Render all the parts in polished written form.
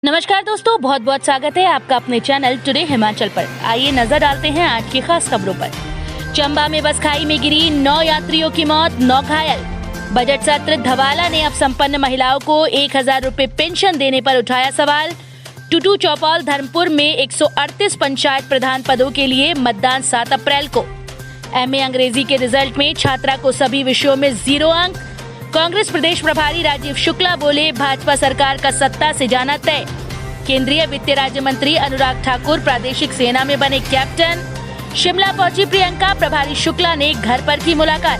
नमस्कार दोस्तों, बहुत बहुत स्वागत है आपका अपने चैनल टुडे हिमाचल पर। आइए नजर डालते हैं आज की खास खबरों पर। चंबा में बस खाई में गिरी 9 यात्रियों की मौत, 9 घायल। बजट सत्र, धवाला ने अब संपन्न महिलाओं को 1000 रुपए पेंशन देने पर उठाया सवाल। टुटू चौपाल धर्मपुर में 138 पंचायत प्रधान पदों के लिए मतदान 7 अप्रैल को। एमए अंग्रेजी के रिजल्ट में छात्रा को सभी विषयों में 0 अंक। कांग्रेस प्रदेश प्रभारी राजीव शुक्ला बोले, भाजपा सरकार का सत्ता से जाना तय। केंद्रीय वित्त राज्य मंत्री अनुराग ठाकुर प्रादेशिक सेना में बने कैप्टन। शिमला पहुंची प्रियंका, प्रभारी शुक्ला ने घर पर की मुलाकात।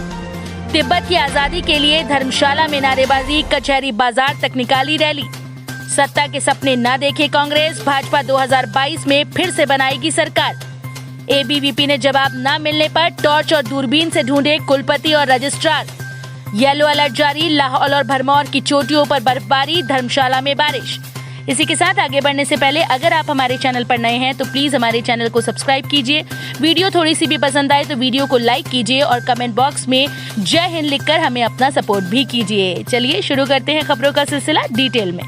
तिब्बत की आजादी के लिए धर्मशाला में नारेबाजी, कचहरी बाजार तक निकाली रैली। सत्ता के सपने न देखे कांग्रेस, भाजपा 2022 में फिर से बनाएगी सरकार। एबीवीपी ने जवाब न मिलने पर टॉर्च और दूरबीन से ढूंढे कुलपति और रजिस्ट्रार। येलो अलर्ट जारी, लाहौल और भरमौर की चोटियों पर बर्फबारी, धर्मशाला में बारिश। इसी के साथ आगे बढ़ने से पहले अगर आप हमारे चैनल पर नए हैं तो प्लीज हमारे चैनल को सब्सक्राइब कीजिए। वीडियो थोड़ी सी भी पसंद आए तो वीडियो को लाइक कीजिए और कमेंट बॉक्स में जय हिंद लिखकर हमें अपना सपोर्ट भी कीजिए। चलिए शुरू करते हैं खबरों का सिलसिला डिटेल में।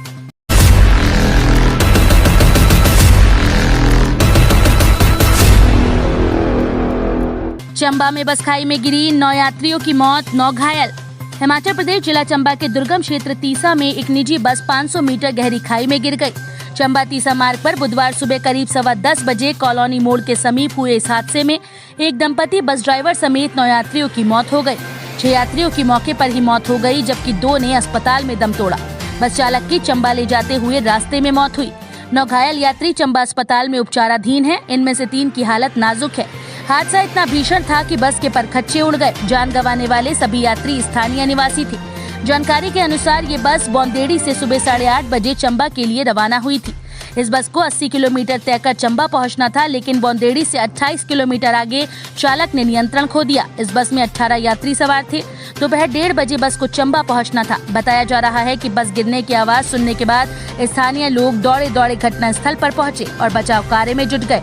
चंबा में बस खाई में गिरी, 9 यात्रियों की मौत, 9 घायल। हिमाचल प्रदेश जिला चंबा के दुर्गम क्षेत्र तीसा में एक निजी बस 500 मीटर गहरी खाई में गिर गई। चंबा तीसा मार्ग पर बुधवार सुबह करीब 10:15 बजे कॉलोनी मोड़ के समीप हुए इस हादसे में एक दंपति, बस ड्राइवर समेत 9 यात्रियों की मौत हो गई। 6 यात्रियों की मौके पर ही मौत हो गई, जबकि 2 ने अस्पताल में दम तोड़ा। बस चालक की चंबा ले जाते हुए रास्ते में मौत हुई। 9 घायल यात्री चंबा अस्पताल में उपचाराधीन हैं। इनमें से 3 की हालत नाजुक है। हादसा इतना भीषण था कि बस के परखच्चे उड़ गए। जान गंवाने वाले सभी यात्री स्थानीय निवासी थे। जानकारी के अनुसार ये बस बौंदेड़ी से सुबह 8:30 बजे चंबा के लिए रवाना हुई थी। इस बस को 80 किलोमीटर तय कर चंबा पहुंचना था, लेकिन बौंदेड़ी से 28 किलोमीटर आगे चालक ने नियंत्रण खो दिया। इस बस में 18 यात्री सवार थे। दोपहर 1:30 बजे बस को चंबा पहुंचना था। बताया जा रहा है कि बस गिरने की आवाज सुनने के बाद स्थानीय लोग दौड़े दौड़े घटनास्थल पर पहुंचे और बचाव कार्य में जुट गए।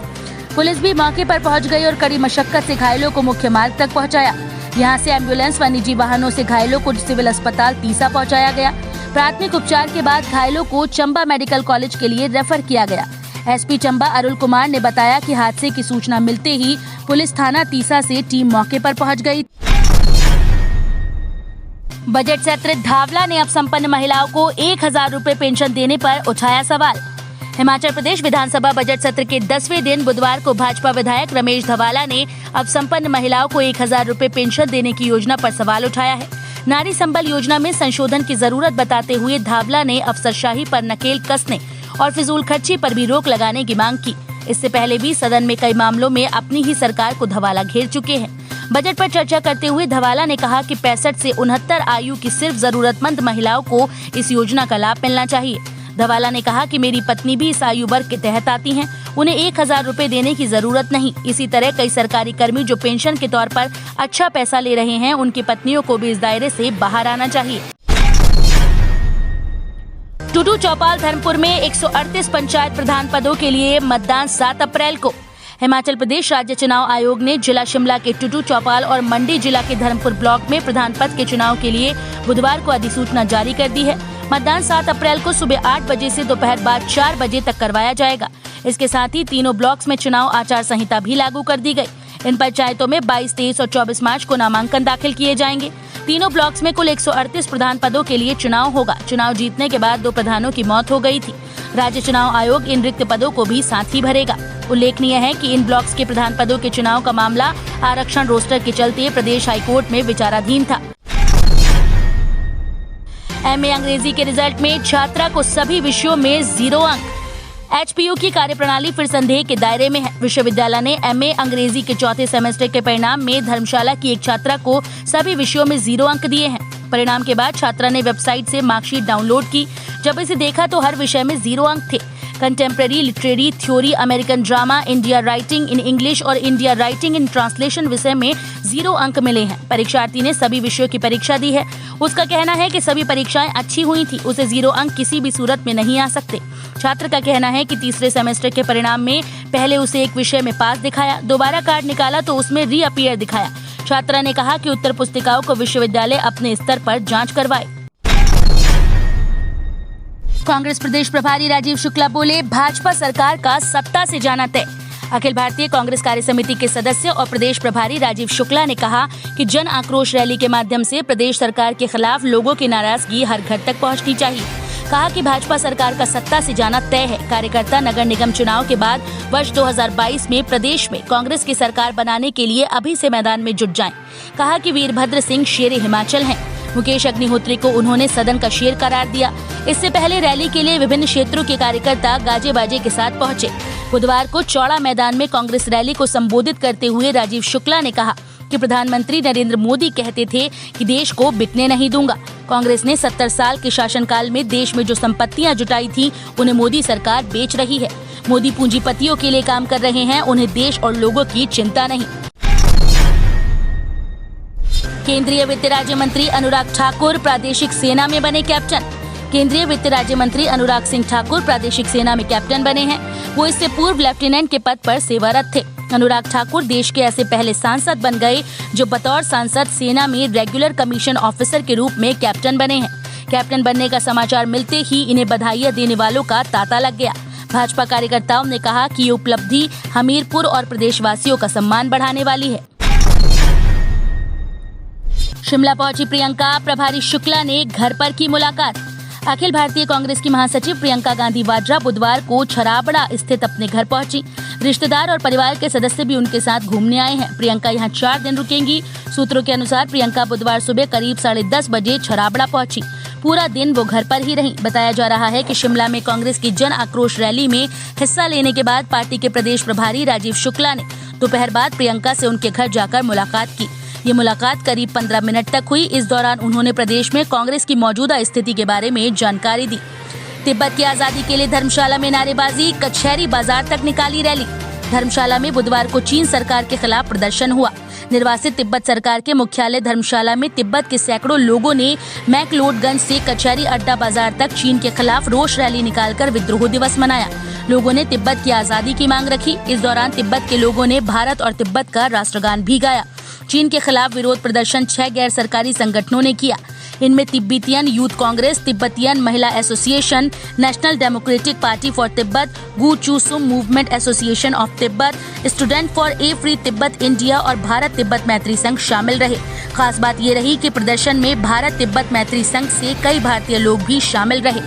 पुलिस भी मौके पर पहुंच गई और कड़ी मशक्कत से घायलों को मुख्य मार्ग तक पहुंचाया। यहां से एम्बुलेंस व निजी वाहनों से घायलों को सिविल अस्पताल तीसा पहुंचाया गया। प्राथमिक उपचार के बाद घायलों को चंबा मेडिकल कॉलेज के लिए रेफर किया गया। एसपी चंबा अरुल कुमार ने बताया कि हादसे की सूचना मिलते ही पुलिस थाना तीसा से टीम मौके पर पहुंच गई। बजट सत्र, धावला ने अब संपन्न महिलाओं को 1000 रुपए पेंशन देने पर उठाया सवाल। हिमाचल प्रदेश विधानसभा बजट सत्र के 10वें दिन बुधवार को भाजपा विधायक रमेश धवाला ने अब संपन्न महिलाओं को 1000 रुपए पेंशन देने की योजना पर सवाल उठाया है। नारी संबल योजना में संशोधन की जरूरत बताते हुए धावला ने अफसरशाही पर नकेल कसने और फिजूल खर्ची पर भी रोक लगाने की मांग की। इससे पहले भी सदन में कई मामलों में अपनी ही सरकार को धवाला घेर चुके हैं। बजट पर चर्चा करते हुए धवाला ने कहा कि 65 से 69 आयु की सिर्फ जरूरतमंद महिलाओं को इस योजना का लाभ मिलना चाहिए। धवाला ने कहा कि मेरी पत्नी भी इस आयु वर्ग के तहत आती हैं, उन्हें 1000 रुपए देने की जरूरत नहीं। इसी तरह कई सरकारी कर्मी जो पेंशन के तौर पर अच्छा पैसा ले रहे हैं, उनकी पत्नियों को भी इस दायरे से बाहर आना चाहिए। टुटू चौपाल धर्मपुर में 138 पंचायत प्रधान पदों के लिए मतदान 7 अप्रैल को। हिमाचल प्रदेश राज्य चुनाव आयोग ने जिला शिमला के टुटू चौपाल और मंडी जिला के धर्मपुर ब्लॉक में प्रधान पद के चुनाव के लिए बुधवार को अधिसूचना जारी कर दी है। मतदान 7 अप्रैल को सुबह 8 बजे से दोपहर बाद 4 बजे तक करवाया जाएगा। इसके साथ ही तीनों ब्लॉक्स में चुनाव आचार संहिता भी लागू कर दी गई। इन पंचायतों में 22, 23 और 24 मार्च को नामांकन दाखिल किए जाएंगे। तीनों ब्लॉक्स में कुल 138 प्रधान पदों के लिए चुनाव होगा। चुनाव जीतने के बाद 2 प्रधानों की मौत हो गई थी। राज्य चुनाव आयोग इन रिक्त पदों को भी साथ ही भरेगा। उल्लेखनीय है कि इन ब्लॉक्स के प्रधान पदों के चुनाव का मामला आरक्षण रोस्टर के चलते प्रदेश हाईकोर्ट में विचाराधीन था। एमए अंग्रेजी के रिजल्ट में छात्रा को सभी विषयों में 0 अंक। एचपीयू की कार्यप्रणाली फिर संदेह के दायरे में है। विश्वविद्यालय ने एमए अंग्रेजी के 4थे सेमेस्टर के परिणाम में धर्मशाला की एक छात्रा को सभी विषयों में 0 अंक दिए हैं। परिणाम के बाद छात्रा ने वेबसाइट से मार्कशीट डाउनलोड की। जब इसे देखा तो हर विषय में 0 अंक थे। Contemporary literary theory, American drama, India writing in English और इंडिया राइटिंग इन ट्रांसलेशन विषय में 0 अंक मिले हैं। परीक्षार्थी ने सभी विषयों की परीक्षा दी है। उसका कहना है कि सभी परीक्षाएं अच्छी हुई थी, उसे 0 अंक किसी भी सूरत में नहीं आ सकते। छात्र का कहना है कि तीसरे सेमेस्टर के परिणाम में पहले उसे एक विषय में पास दिखाया, दोबारा कार्ड निकाला तो उसमें रीअपीयर दिखाया। छात्रा ने कहा कि उत्तर पुस्तिकाओं को विश्वविद्यालय अपने स्तर पर जांच करवाए। कांग्रेस प्रदेश प्रभारी राजीव शुक्ला बोले, भाजपा सरकार का सत्ता से जाना तय। अखिल भारतीय कांग्रेस कार्य समिति के सदस्य और प्रदेश प्रभारी राजीव शुक्ला ने कहा कि जन आक्रोश रैली के माध्यम से प्रदेश सरकार के खिलाफ लोगों की नाराजगी हर घर तक पहुंचनी चाहिए। कहा कि भाजपा सरकार का सत्ता से जाना तय है। कार्यकर्ता नगर निगम चुनाव के बाद वर्ष 2022 में प्रदेश में कांग्रेस की सरकार बनाने के लिए अभी से मैदान में जुट जाएं। कहा कि वीरभद्र सिंह शेर हिमाचल हैं। मुकेश अग्निहोत्री को उन्होंने सदन का शेर करार दिया। इससे पहले रैली के लिए विभिन्न क्षेत्रों के कार्यकर्ता गाजे बाजे के साथ पहुंचे। बुधवार को चौड़ा मैदान में कांग्रेस रैली को संबोधित करते हुए राजीव शुक्ला ने कहा कि प्रधानमंत्री नरेंद्र मोदी कहते थे कि देश को बिकने नहीं दूंगा। कांग्रेस ने 70 साल के शासनकाल में देश में जो संपत्तियां जुटाई थी उन्हें मोदी सरकार बेच रही है। मोदी पूंजीपतियों के लिए काम कर रहे हैं, उन्हें देश और लोगों की चिंता नहीं। केंद्रीय वित्त राज्य मंत्री अनुराग ठाकुर प्रादेशिक सेना में बने कैप्टन। केंद्रीय वित्त राज्य मंत्री अनुराग सिंह ठाकुर प्रादेशिक सेना में कैप्टन बने हैं। वो इससे पूर्व लेफ्टिनेंट के पद पर सेवारत थे। अनुराग ठाकुर देश के ऐसे पहले सांसद बन गए जो बतौर सांसद सेना में रेगुलर कमीशन ऑफिसर के रूप में कैप्टन बने हैं। कैप्टन बनने का समाचार मिलते ही इन्हें बधाइयां देने वालों का तांता लग गया। भाजपा कार्यकर्ताओं ने कहा कि ये उपलब्धि हमीरपुर और प्रदेशवासियों का सम्मान बढ़ाने वाली है। शिमला पहुंची प्रियंका, प्रभारी शुक्ला ने घर पर की मुलाकात। अखिल भारतीय कांग्रेस की महासचिव प्रियंका गांधी वाड्रा बुधवार को छराबड़ा स्थित अपने घर पहुंची। रिश्तेदार और परिवार के सदस्य भी उनके साथ घूमने आए हैं। प्रियंका यहां 4 दिन रुकेंगी। सूत्रों के अनुसार प्रियंका बुधवार सुबह करीब 10:30 बजे छराबड़ा पहुंची। पूरा दिन वो घर पर ही रहीं। बताया जा रहा है कि शिमला में कांग्रेस की जन आक्रोश रैली में हिस्सा लेने के बाद पार्टी के प्रदेश प्रभारी राजीव शुक्ला ने दोपहर बाद प्रियंका से उनके घर जाकर मुलाकात की। ये मुलाकात करीब 15 मिनट तक हुई। इस दौरान उन्होंने प्रदेश में कांग्रेस की मौजूदा स्थिति के बारे में जानकारी दी। तिब्बत की आजादी के लिए धर्मशाला में नारेबाजी, कचहरी बाजार तक निकाली रैली। धर्मशाला में बुधवार को चीन सरकार के खिलाफ प्रदर्शन हुआ। निर्वासित तिब्बत सरकार के मुख्यालय धर्मशाला में तिब्बत के सैकड़ों लोगों ने मैक्लोडगंज से कचहरी अड्डा बाजार तक चीन के खिलाफ रोष रैली निकालकर विद्रोह दिवस मनाया। लोगों ने तिब्बत की आजादी की मांग रखी। इस दौरान तिब्बत के लोगों ने भारत और तिब्बत का राष्ट्रगान भी गाया। चीन के खिलाफ विरोध प्रदर्शन 6 गैर सरकारी संगठनों ने किया। इनमें तिब्बतियन यूथ कांग्रेस, तिब्बतियन महिला association, national democratic party for Tibet, Gu Chusum movement association of Tibet, student for a free Tibet India और भारत तिब्बत मैत्री संघ शामिल रहे। खास बात ये रही कि प्रदर्शन में भारत तिब्बत मैत्री संघ से कई भारतीय लोग भी शामिल रहे।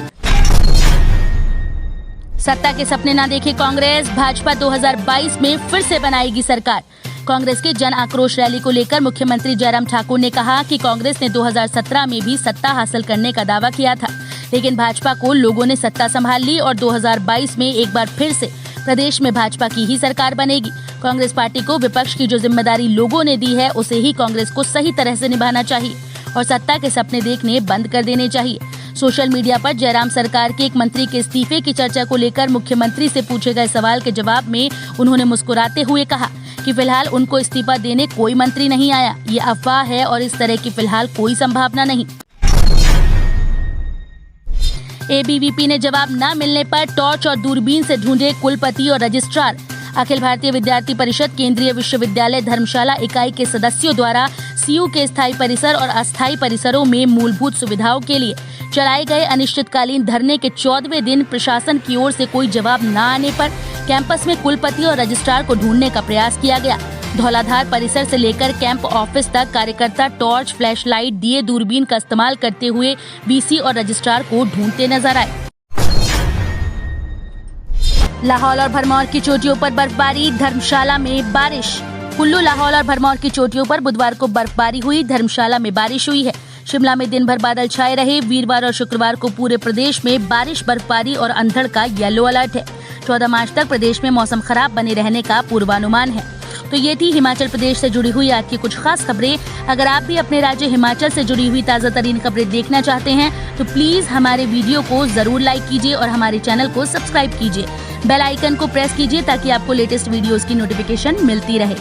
सत्ता के सपने न देखे कांग्रेस, भाजपा 2022 में फिर से बनाएगी सरकार। कांग्रेस के जन आक्रोश रैली को लेकर मुख्यमंत्री जयराम ठाकुर ने कहा कि कांग्रेस ने 2017 में भी सत्ता हासिल करने का दावा किया था, लेकिन भाजपा को लोगों ने सत्ता संभाल ली और 2022 में एक बार फिर से प्रदेश में भाजपा की ही सरकार बनेगी। कांग्रेस पार्टी को विपक्ष की जो जिम्मेदारी लोगों ने दी है उसे ही कांग्रेस को सही तरह से निभाना चाहिए और सत्ता के सपने देखने बंद कर देने चाहिए। सोशल मीडिया पर जयराम सरकार के एक मंत्री के इस्तीफे की चर्चा को लेकर मुख्यमंत्री से पूछे गए सवाल के जवाब में उन्होंने मुस्कुराते हुए कहा कि फिलहाल उनको इस्तीफा देने कोई मंत्री नहीं आया। ये अफवाह है और इस तरह की फिलहाल कोई संभावना नहीं। एबीवीपी ने जवाब न मिलने पर टॉर्च और दूरबीन से ढूंढे कुलपति और रजिस्ट्रार। अखिल भारतीय विद्यार्थी परिषद केंद्रीय विश्वविद्यालय धर्मशाला इकाई के सदस्यों द्वारा सीयू के स्थायी परिसर और अस्थायी परिसरों में मूलभूत सुविधाओं के लिए चलाए गए अनिश्चितकालीन धरने के 14वें दिन प्रशासन की ओर से कोई जवाब न आने पर कैंपस में कुलपति और रजिस्ट्रार को ढूंढने का प्रयास किया गया। धौलाधार परिसर से लेकर कैंप ऑफिस तक कार्यकर्ता टॉर्च, फ्लैशलाइट, दिए, दूरबीन का इस्तेमाल करते हुए वीसी और रजिस्ट्रार को ढूंढते नजर आए। लाहौल और भरमौर की चोटियों पर बर्फबारी, धर्मशाला में बारिश। कुल्लू, लाहौल और भरमौर की चोटियों पर बुधवार को बर्फबारी हुई। धर्मशाला में बारिश हुई है। शिमला में दिन भर बादल छाए रहे। वीरवार और शुक्रवार को पूरे प्रदेश में बारिश, बर्फबारी और अंधड़ का येलो अलर्ट है। 14 मार्च तक प्रदेश में मौसम खराब बने रहने का पूर्वानुमान है। तो ये थी हिमाचल प्रदेश से जुड़ी हुई आज की कुछ खास खबरें। अगर आप भी अपने राज्य हिमाचल से जुड़ी हुई ताज़ा तरीन खबरें देखना चाहते हैं तो प्लीज हमारे वीडियो को जरूर लाइक कीजिए और हमारे चैनल को सब्सक्राइब कीजिए। बेल आइकन को प्रेस कीजिए ताकि आपको लेटेस्ट वीडियोस की नोटिफिकेशन मिलती रहे।